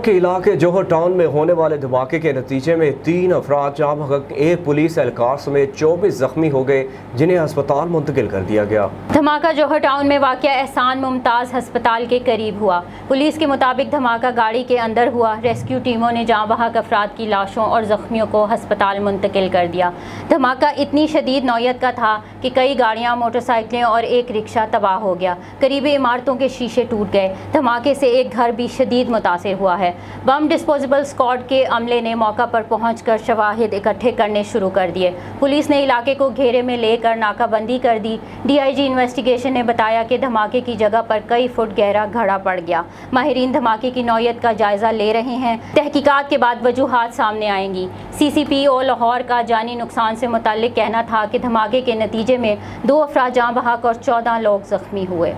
के इलाके जोहर टाउन में होने वाले धमाके के नतीजे में 3 अफराद जाँ बहक, एक पुलिस एहलकार समेत 24 जख्मी हो गए, जिन्हें अस्पताल मुंतकिल कर दिया गया। धमाका जोहर टाउन में वाक़या एहसान मुमताज़ अस्पताल के करीब हुआ। पुलिस के मुताबिक धमाका गाड़ी के अंदर हुआ। रेस्क्यू टीमों ने जाँ बहक अफराद की लाशों और जख्मियों को अस्पताल मुंतकिल कर दिया। धमाका इतनी शदीद नौयत का था कि कई गाड़ियाँ, मोटरसाइकिलें और एक रिक्शा तबाह हो गया। करीबी इमारतों के शीशे टूट गए। धमाके से एक घर भी शदीद मुतासिर हुआ है। बम डिस्पोजेबल स्क्वाड के अमले ने मौका पर पहुंचकर शवाहिद इकट्ठे करने शुरू कर दिए। पुलिस ने इलाके को घेरे में लेकर नाकाबंदी कर दी। डीआईजी इन्वेस्टिगेशन ने बताया कि धमाके की जगह पर कई फुट गहरा घड़ा पड़ गया। माहिरीन धमाके की नौयत का जायजा ले रहे हैं। तहकीकात के बाद वजूहात सामने आएंगी। CCPO लाहौर का जानी नुकसान से मुताल्लिक कहना था कि धमाके के नतीजे में 2 अफराद जाँ बहक और 14 लोग जख्मी हुए।